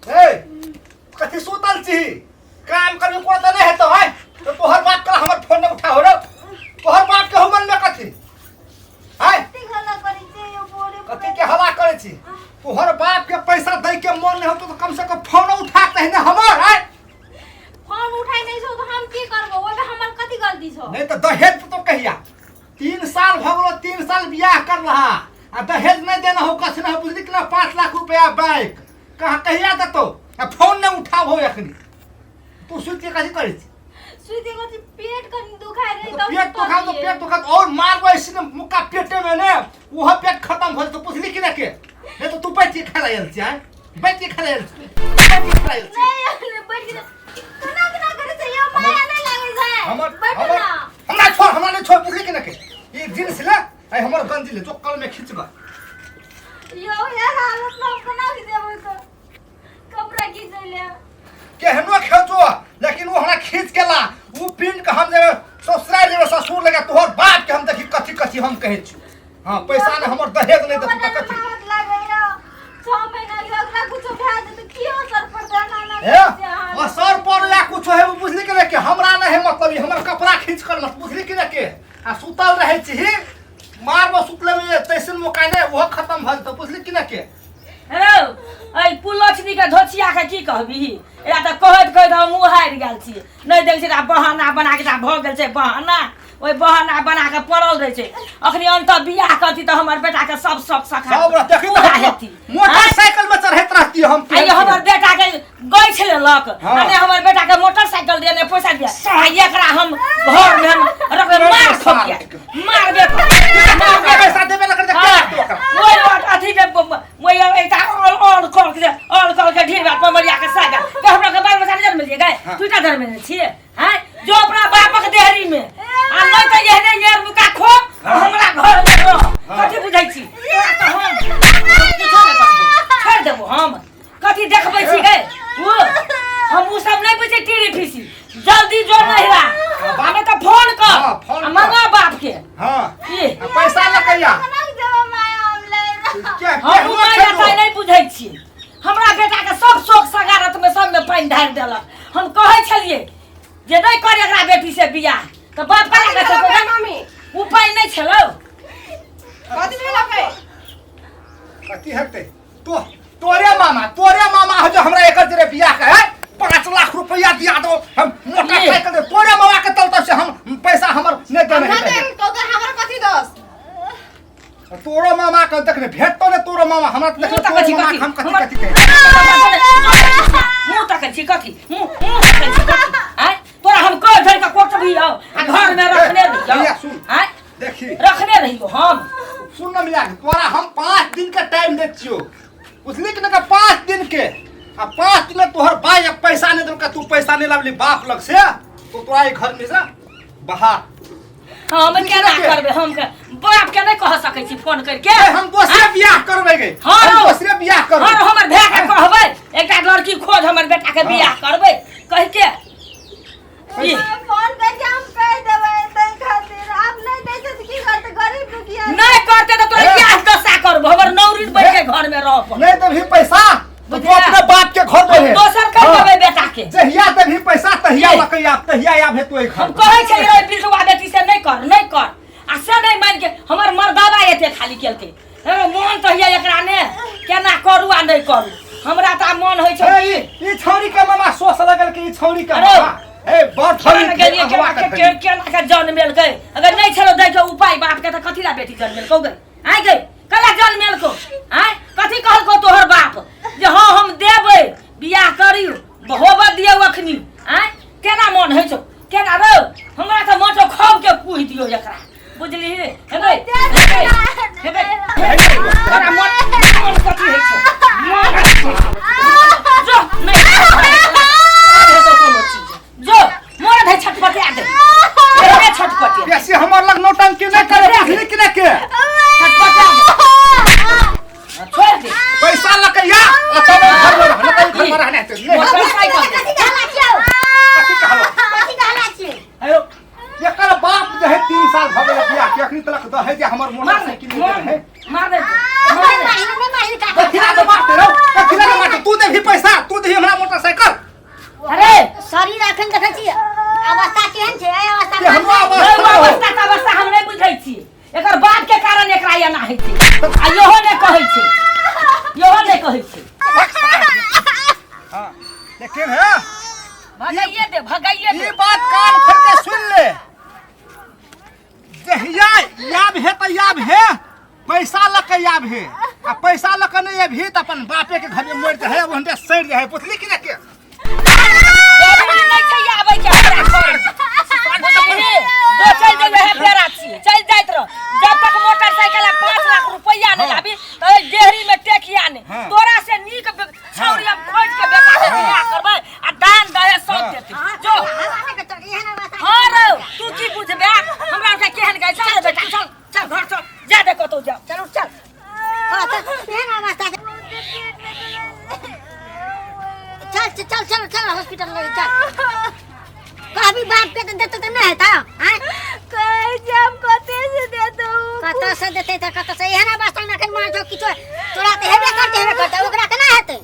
ए कथी सुतल छी काम करबे को त नहीं हेतो है तो तोहर बाप का हमर फोन न उठा हो रे तोहर बाप के हमन में कथी है कथी के हवा करे छी तोहर बाप के पैसा दे के मन नहीं होतो तो कम से कम फोन उठा तहने हमर है फोन उठाई नहीं छौ तो हम की करबो ओबे हमर कथी गलती छौ नहीं तो दहेज तो कहिया 3 साल भगलो 3 साल बियाह कर रहा आ दहेज नहीं देना हो कछ ना बुझली कि ना 5 लाख रुपया बाइक कहां कहिया देतो फोन नहीं उठाव हो एखनी तू सुती कथी करे छी सुती को पेट कनी दुखाई रही तो पेट दुखा और मारबो इसने मुक्का पेटे में ने वो पेट खत्म हो तो बुझली कि ना के नहीं तो तू बैठी खा ले छी है बैठी खा ले नहीं बैठ के कना करे छ यो माया नहीं लागे छै बैठ ना हमरा नहीं छोड़ बुझली कि ना के ये जींस ले आई हमर गंजी ले जो कल में खींच गए यो यार हालत में कना की देबो तो कपड़ा खींच ले केहनो खेचो लेकिन वो हमरा खींच के ला वो पिन के हम जे ससुराल जे ससुर लगे तोहर बाप के हम देखी कथी कथी हम कहे छी हां पैसा ने हमर दहेज नहीं दे तो कथी लागैया 6 महीना लगला कुछ भै जे की असर पड़ता ना ए असर पड़ला कुछ है बुझली कि के हमरा नहीं है मतलब हमर कपड़ा खींच कर मत बुझली कि के आ सुतल रहे छी मारबो सुतले में तैसन मौका नहीं वो खत्म भल तो बुझली कि के हेलो आई पुलछनी के धोचिया के की कहबी एरा त कहत हम मुंह हारि गेल छी नहीं देख छी बहाना बना के भ गेल छै बहाना ओइ बहाना बना के पड़ल रहे छै अखनी अंत बियाह करती त हमर बेटा के सब शौक सखा सब देखी त मोटरसाइकिल में चढ़ैत रहती हम आई हमर बेटा के गई छले लक अने हमर बेटा के मोटरसाइकिल देने पैसा दिया आ एकरा हम घर में हम रख मार ठोकिया मार दे पैसा देबे न कर दे ओइ अथी के मोय एटा और के ढेर बात मरिया के सागा के हमरा के बाल बच्चा जन्म लिए गए तूटा धर्म में छी हैं जो अपना बापक देहरी में आ नहीं त एहने यार मुका खो हमरा घर में रह कथि बुझै छी तोरा त हम छोड़ देबो हम कथि देखबै छी गए वो हम उ सब नहीं बुझे टीरी फीसी जल्दी जो नहिरा हमें तो फोन कर मंगा बाप के हां की पैसा न कहिया हम माय नहीं बुझै छी हमरा बेटा के सब शौक सगारत में सब में पानी ढाल देलक हम कहै छलिए जे नहीं करे एकरा बेटी से बियाह त बाप का के छै मम्मी उपाय नहीं छलो कथि भेला पे कथि हेतै तोरे मामा हो जो हमरा एकर जरे बियाह के है 5 लाख रुपया दिया दो हम मोटरसाइकिल दे तोरे मामा के तलत से हम पैसा हमर ने देने है तो हमर कथि दोस्त तोरो मामा के देखने भेट तो ने तोरो मामा हमरा देख तोरो मामा हम कथि कहे मुंह तक छी कथि मुंह तक छी कथि हैं तोरा हम कह धर के कोट भी आओ आ घर में रखने रहियो हैं देखी रखने रहियो हम सुन न मिला तोरा हम 5 दिन का टाइम दे छियो बुझली कि ना 5 दिन के आ 5 दिन में तोहर भाई पैसा नहीं देलका तू पैसा नहीं लावली बाप लग से तो तोरा ई घर में से बाहर हम केना करबे हम के बाप के नहीं कह सकै छी फोन करके हम दूसरे बियाह करबै गे हम दूसरे बियाह करबै और हमर भाई के कहबै एकटा लड़की खोज हमर बेटा के बियाह करबै कह के ई फोन करके हम कह देबै तै खातिर आप नहीं दै छै की करते गरीब दुखिया नहीं करते तो तोरे बियाह दशा करबो हमर नौरी बैठ के घर में रह नहीं तो भी पैसा तो अपने बाप के घर में है दोसर कर देबै बेटा के जहिया ते भी पैसा तहिया लकै आप तहिया आब हेतु ए घर हम कहै छै रे बिलवा बेटी से नहीं कर आ से नहीं मान के हमर मर्दावा एते खाली केलके अरे मन तहिया एकरा ने केना करू आ नहीं करू हमरा त मन होय छै ई छौरी के मामा सोच लगल कि ई छौरी के मामा ए बड़ छौरी के केना के जन्मेल गए अगर नहीं छलो दै के उपाय बाप के त कथि ला बेटी जन्मेल कौ गए आइ गए कला जन्मेल को आइ कथि कहल को तोहर बाप जे हां हम देबै बियाह करियो होबा दियौ अखनी आइ केना मन होय छौ केना रो हमरा त मोटो खाव के पूहि दियौ एकरा बुझली हेबै हेबै तोरा मन कथि होय छौ जो नहीं जो मोर धै छटपटिया दे रे छटपटिया बेसी हमर लग नौटंकी नहीं करे बुझली कि नहीं के छटपटिया छोड़ दे पैसा लकैया आ तब घर में रहना घर में रहने ते मोटरसाइकिल कथि कहला छियौ कथि कहला छियै हेलो एकर बाप जे है 3 साल भ गेल बियाह के अखनी तक दहे जे हमर मोटरसाइकिल में है मार दे मार का कथिला के मारते रहो कथिला के मारते तू दे भी पैसा तू भी आ पैसा लक नहीं अभी त अपन बापे के घर में मर है वहंटे सड़ जाए पुतली कि के जरूरी नहीं छै आबै के हमरा घर बुझली तो चल जेबे है फेरा छी चल जाइत रह जब तक मोटरसाइकिल 5 लाख रुपया नहीं लाबी तो डेहरी में टेकिया ने तोरा से नीक छौरिया खोज के बेटा के बियाह करबै आ दान दहेज सब देते जो हां रे तू की बुझबे हमरा के केहन गई चल बेटा चल चल घर चल जा दे कतो जा चल चल हां तो केहन अवस्था चल चल चल चल हॉस्पिटल ले चल कभी बाप के देते तो नहीं था हैं कह जब कते से देतो कते से देते त कते से एहना अवस्था में खन मार जो किछो तोरा ते हेबे करते ओकरा केना हेतै